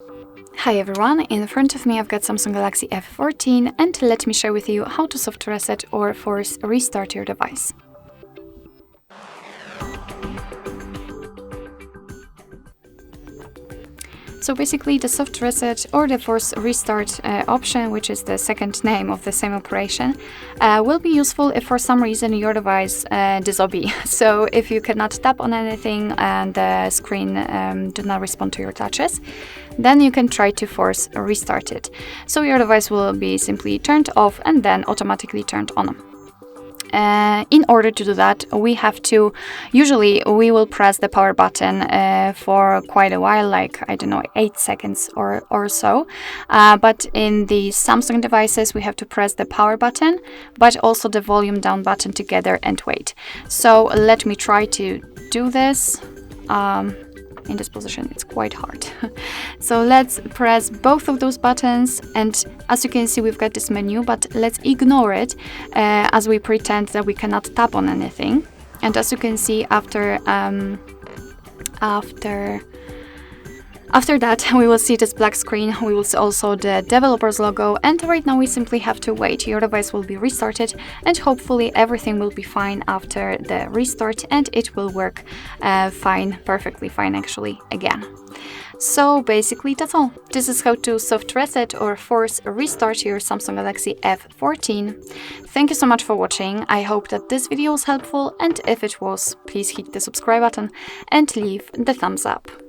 Hi everyone, in front of me I've got Samsung Galaxy F14 and let me share with you how to soft reset or force restart your device. So basically the soft reset or the force restart option, which is the second name of the same operation, will be useful if for some reason your device disobeys. So if you cannot tap on anything and the screen do not respond to your touches, then you can try to force restart it. So your device will be simply turned off and then automatically turned on. In order to do that, usually we will press the power button for quite a while, like, I don't know, 8 seconds or so. But in the Samsung devices, we have to press the power button, but also the volume down button together and wait. So let me try to do this. In this position, it's quite hard. So let's press both of those buttons, and as you can see, we've got this menu, but let's ignore it as we pretend that we cannot tap on anything. And as you can see, after that, we will see this black screen. We will see also the developer's logo, and right now we simply have to wait. Your device will be restarted and hopefully everything will be fine after the restart and it will work fine, perfectly fine actually, again. So basically that's all. This is how to soft reset or force restart your Samsung Galaxy F14. Thank you so much for watching. I hope that this video was helpful, and if it was, please hit the subscribe button and leave the thumbs up.